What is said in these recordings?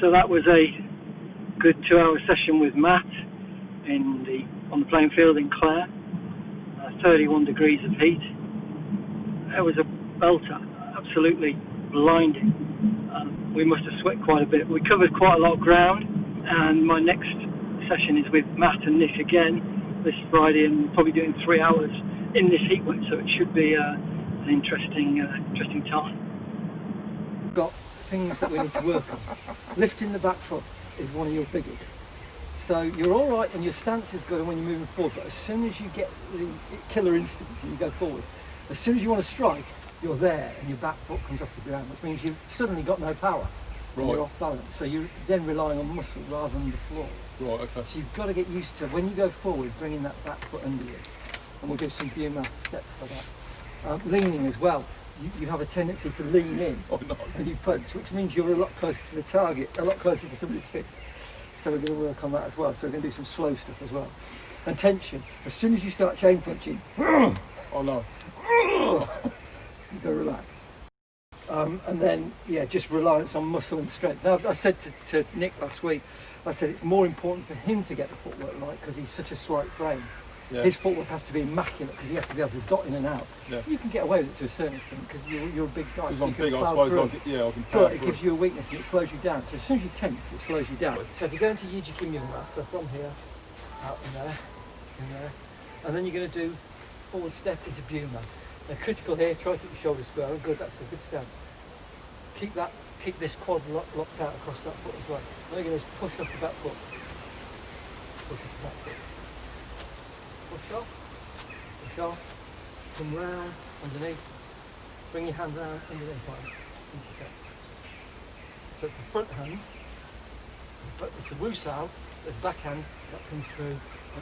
So that was a good 2-hour session with Matt on the playing field in Clare. 31 degrees of heat. It was a belter, absolutely blinding. We must have sweat quite a bit. We covered quite a lot of ground, and my next session is with Matt and Nick again this Friday, and we're probably doing 3 hours in this heat wave, so it should be an interesting time. Got things that we need to work on. Lifting the back foot is one of your biggest. So you're all right and your stance is good when you're moving forward, but as soon as you get the killer instinct and you go forward, as soon as you want to strike, you're there and your back foot comes off the ground, which means you've suddenly got no power and you're off balance. So you're then relying on muscle rather than the floor. Right, okay. So you've got to get used to, when you go forward, bringing that back foot under you. And we'll do some Buma steps for that. Leaning as well. You have a tendency to lean in and you punch, which means you're a lot closer to the target, a lot closer to somebody's fist. So we're going to work on that as well. So we're going to do some slow stuff as well. And tension. As soon as you start chain punching, oh no, you go relax. And then, yeah, just reliance on muscle and strength. Now, I said to Nick last week, I said it's more important for him to get the footwork right because he's such a slight frame. Yeah. His footwork has to be immaculate because he has to be able to dot in and out. Yeah. You can get away with it to a certain extent because you're a big guy. Because so I'm big, I suppose I can power. But it gives you a weakness and it slows you down. So as soon as you tense, it slows you down. So if you go into Yijiki so from here, out in there, and then you're going to do forward step into Buma. Now critical here, try to keep your shoulders square. Oh, good, that's a good stance. Keep this quad locked out across that foot as well. What you're going to do is push off the back foot. Push off the back foot. Push off, come round, underneath, bring your hand round, underneath, intercept. So it's the front hand, but it's the Wusao, there's the back hand that comes through.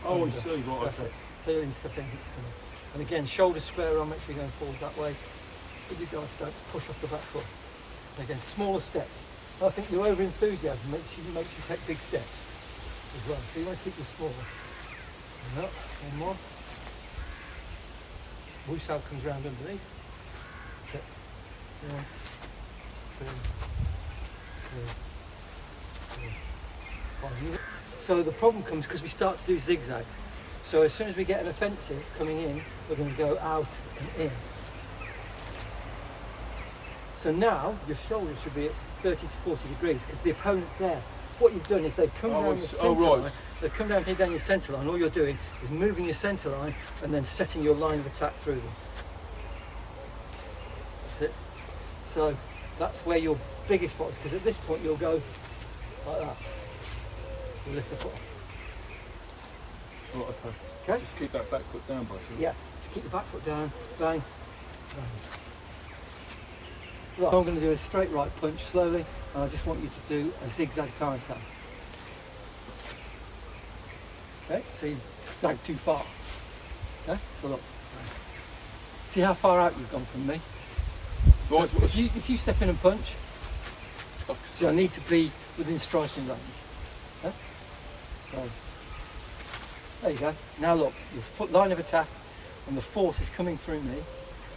Oh, I see, right, that's it. So you're intercepting, it's coming. And again, shoulders square on, make sure you're going forward that way. With your guard stance, push off the back foot. And again, smaller steps. I think your over-enthusiasm makes you take big steps as well. So you want to keep your small. And up, one more. Wusao comes round underneath. That's it. 1, 2, 3, 4, 5. So the problem comes because we start to do zigzags. So as soon as we get an offensive coming in, we're going to go out and in. So now your shoulders should be at 30 to 40 degrees because the opponent's there. What you've done is they've come down the centre line. They've come down here down your centre line. All you're doing is moving your centre line and then setting your line of attack through them. That's it. So that's where your biggest fault is because at this point you'll go like that. You lift the foot. Right, okay. Okay. Just keep that back foot down, basically. Yeah. Just keep the back foot down. Bang. Bang. Right. I'm going to do a straight right punch slowly, and I just want you to do a zigzag tartan. Okay, so you zag too far. Okay, so look. See how far out you've gone from me? So if you step in and punch, see, I need to be within striking range. Okay? So, there you go. Now look, your foot line of attack, and the force is coming through me,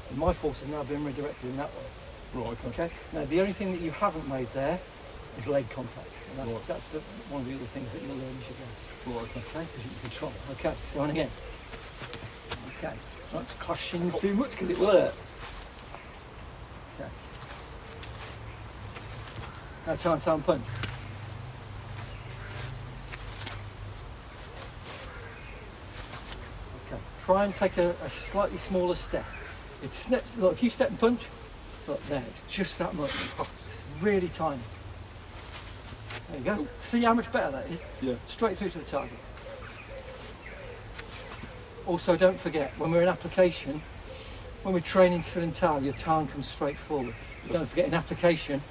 and my force is now being redirected in that way. Right, okay. Now the only thing that you haven't made there is leg contact, and that's one of the other things that you'll learn as you go. Right, okay. Okay, because you can control. Okay, so on again. Okay, not to clash shins too much because it will hurt. Okay. Now try and sound punch. Okay, try and take a slightly smaller step. Look, if you step and punch, look there, it's just that much. It's really tiny. There you go. See how much better that is? Yeah. Straight through to the target. Also, don't forget, when we're in application, when we're training Silentao, your tarn comes straight forward. So don't forget, in application,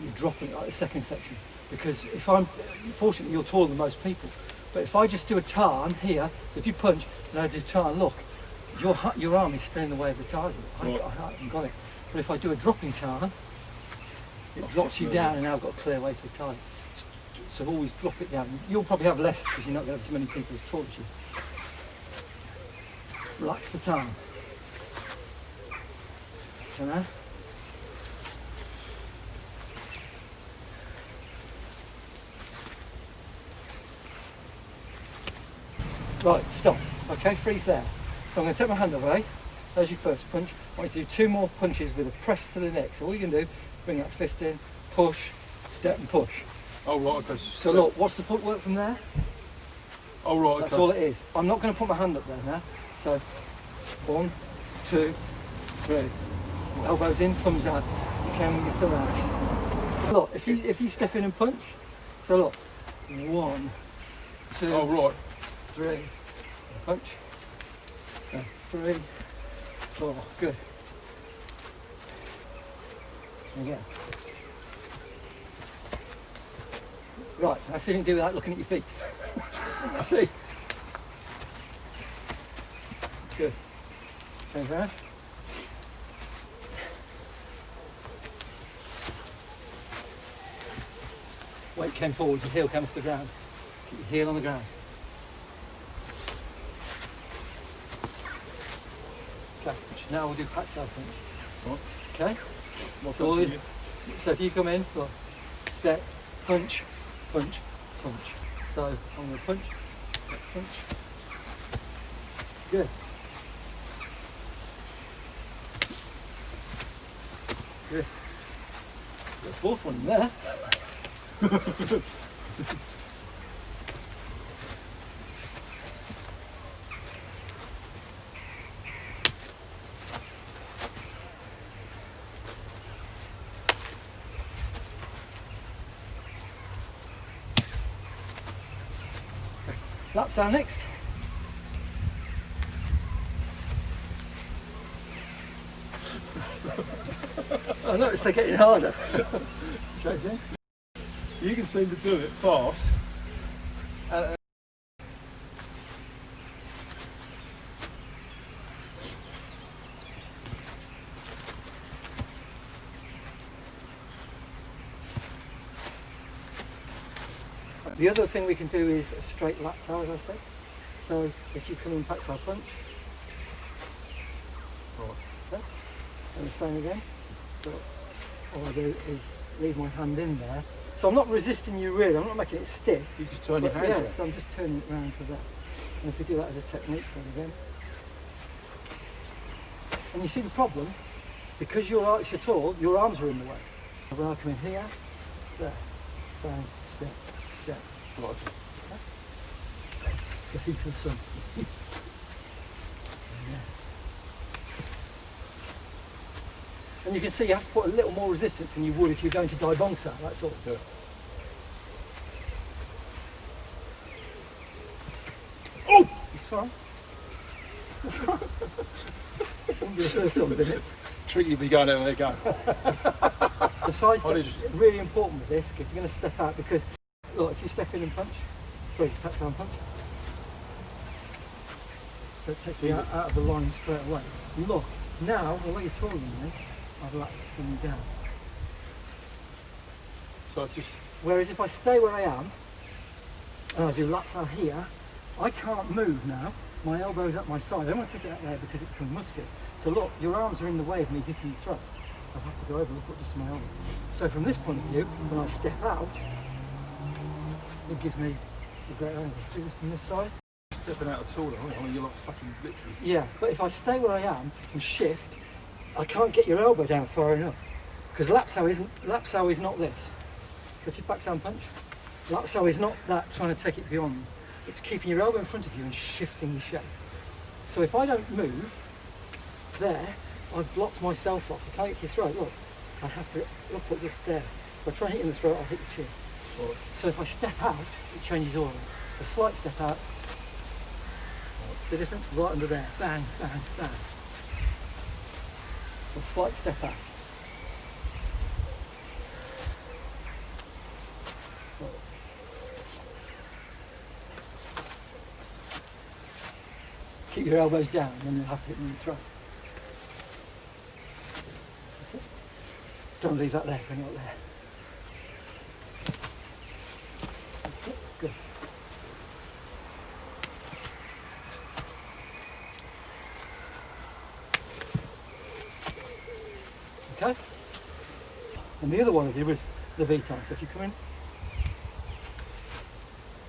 you're dropping it like the second section. Because fortunately you're taller than most people, but if I just do a tarn here, so if you punch and I do tarn, look, your arm is still in the way of the target. I haven't got it. But if I do a dropping tarn, it drops you down and now I've got a clear way for the target. So always drop it down. You'll probably have less because you're not going to have as many people as tall as you. Relax the tarn. So now. Right, stop. Okay, freeze there. So I'm going to take my hand away. There's your first punch. I want you to do 2 more punches with a press to the neck. So all you can do, bring that fist in, push, step and push. Oh right, okay. So look, watch the footwork from there. Oh right, okay. That's all it is. I'm not going to put my hand up there now. So 1, 2, 3. Elbows in, thumbs out. You can with your thumb out. Look, if you step in and punch. So look, 1, 2, Oh right. 3, punch, 3, 4, good. Again. Right, I see you can do without looking at your feet. See? Good. Change around. Weight came forward, your heel came off the ground. Keep your heel on the ground. Okay, now we'll do pack-side punch. Right. Okay? What's So, that to you? so if you come in, look, step, punch, punch, punch. So I'm going to punch, step, punch. Good. Good. Got a 4th one in there. Laps are next. I noticed they're getting harder. Shake in. You can seem to do it fast. The other thing we can do is a straight lateral, as I said. So if you come in pack-side punch, Right. okay, and the same again. So all I do is leave my hand in there. So I'm not resisting you really, I'm not making it stiff. You just turn your But hand yeah, around. so I'm just turning it round to that. And if we do that as a technique, so again. And you see the problem? Because you're tall, your arms are in the way. When I come in here, there, bang, step, step. Right. It's the heat of the sun. Yeah. And you can see you have to put a little more resistance than you would if you're going to Dai Bong Sa, that's all. Yeah. Oh! Sorry. That's all right. Wouldn't be the first time, did it? Treat you be going over there go. The side I step's did- really important with this if you're going to step out, because look, if you step in and punch, sorry, tap down punch, so it takes me out of the line straight away. And look, now, although you're taller than me, I've lapped coming down. So just Whereas if I stay where I am, and I do laps out here, I can't move now. My elbow's at my side. I don't want to take it out there because it becomes muscular. So look, your arms are in the way of me hitting your throat. I'll have to go over and put just to my elbow. So from this point of view, when I step out, it gives me a great angle. Do this from this side. stepping out at all, aren't you? I mean, you're like fucking literally. Yeah, but if I stay where I am and shift, I can't get your elbow down far enough. Because lapsow is not this. So if you back down punch, lapsow is not that trying to take it beyond. It's keeping your elbow in front of you and shifting your shape. So if I don't move, there, I've blocked myself off. I can't hit your throat, look. I have to look at this there. If I try and hit you in the throat, I'll hit your chin. Right. So if I step out, it changes order. A slight step out. See the difference? Right under there. Bang, bang, bang. So a slight step out. Keep your elbows down, and then you'll have to hit them in the throat. That's it. Don't leave that there when you're not there. That's it. Good. Okay. And the other one I did was the V-tie. So if you come in,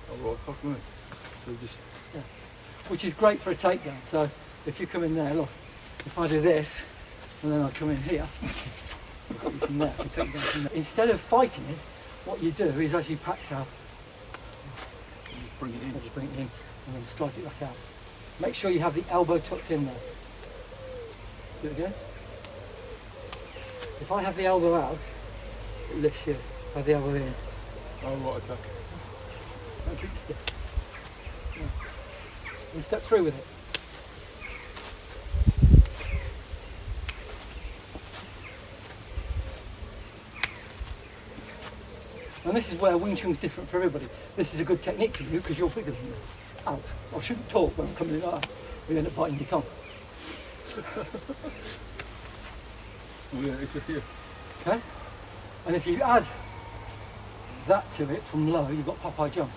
Oh, right, fuck me. So just. yeah. which is great for a takedown. So if you come in there, look, if I do this, and then I come in here, I've got you from there, I can take you down from there. Instead of fighting it, what you do is as you pack out, Just bring it in. just bring it in, and then strike it back out. Make sure you have the elbow tucked in there. Do it again. If I have the elbow out, it lifts you. If I have the elbow in, Oh, right, okay. don't keep it stiff. Yeah. And step through with it. And this is where Wing Chun's different for everybody. This is a good technique for you because you're bigger than me. Ouch. I shouldn't talk when I'm coming in like that. We end up biting your tongue. Oh, yeah, it's a few. Okay? And if you add that to it from low, you've got Popeye jump,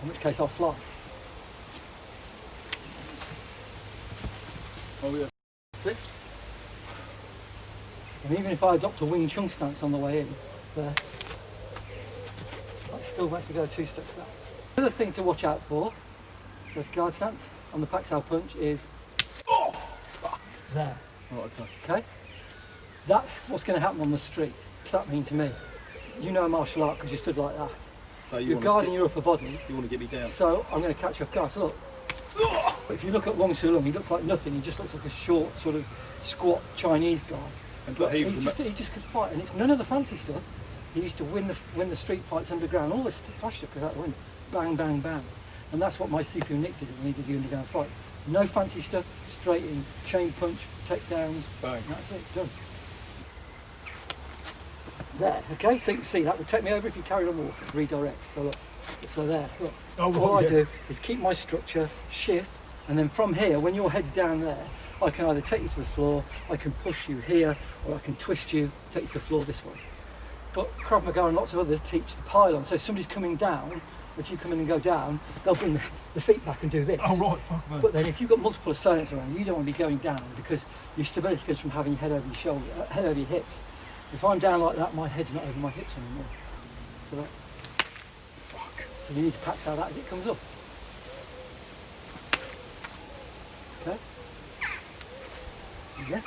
in which case I'll fly. Oh, yeah. See? And even if I adopt a Wing Chun stance on the way in, there, that still makes me go 2 steps back. The other thing to watch out for with guard stance on the Paxal punch is there. Right, okay. Okay? That's what's going to happen on the street. What's that mean to me? You know martial art because you stood like that. So You're guarding your upper body, You want to get me down? so I'm going to catch you off guard. So look, if you look at Wong Su Lung, he looks like nothing. He just looks like a short, sort of squat Chinese guy. And But but he he was just could fight, and it's none of the fancy stuff. He used to win the street fights underground. All this flash stuff goes out the window. Bang, bang, bang. And that's what my Sifu Nick did when he did the underground fights. No fancy stuff, straight in, chain punch, takedowns. bang. That's it, done. There, okay, so you can see that would take me over if you carried on walking, redirect. So look, so there, look. Oh, right, All I yeah. do is keep my structure, shift, and then from here, when your head's down there, I can either take you to the floor, I can push you here, or I can twist you, take you to the floor this way. But Krav Maga and lots of others teach the pylon. So if somebody's coming down, if you come in and go down, they'll bring the feet back and do this. Oh, right, fuck, man. But then if you've got multiple assailants around, you don't want to be going down because your stability comes from having your head over your shoulder, head over your hips. If I'm down like that, my head's not over my hips anymore. So that, fuck. So you need to pack out that as it comes up. Okay. Yeah.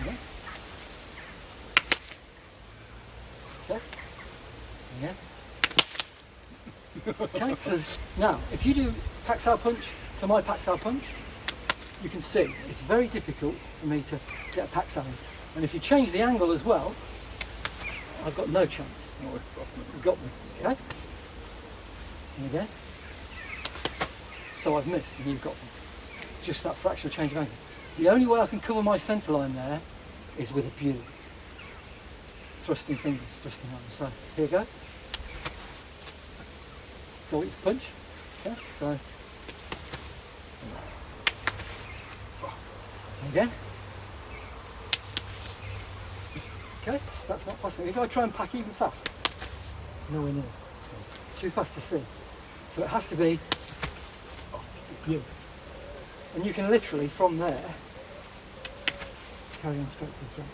Yeah. Okay. Yeah. Okay, so now, if you do Paxal punch to my Paxal punch, you can see it's very difficult for me to get a Paxal in. And if you change the angle as well, I've got no chance. Oh, fuck, man. You've got me, okay? And again. So I've missed and you've got me. Just that fractional change of angle. The only way I can cover my centre line there is with a view. Thrusting fingers, thrusting arms. So here we go. So what you punch. Okay, so again. Okay, so that's not fast enough. If I try and pack even fast, nowhere near. Too fast to see. So it has to be view. And you can literally from there carry on straight to the front.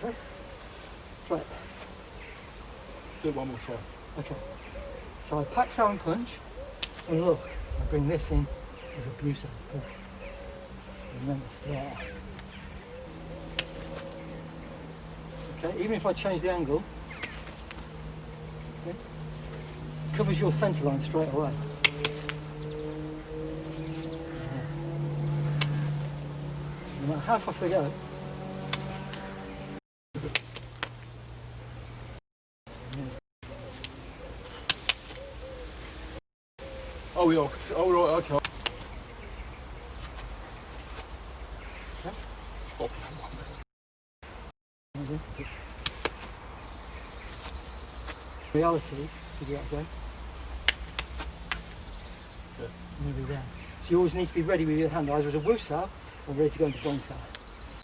Okay? Try it. Let's do it one more try. Okay. So I pack sound punch and look, I bring this in as a busa. Remember it's there. Okay, even if I change the angle, okay, covers your centre line straight away. No matter how fast I go, Oh, yeah. Oh, right, okay. Oh, reality should be that way. yeah. Nearly there. So you always need to be ready with your hand either as a wusa or ready to go into bong sao.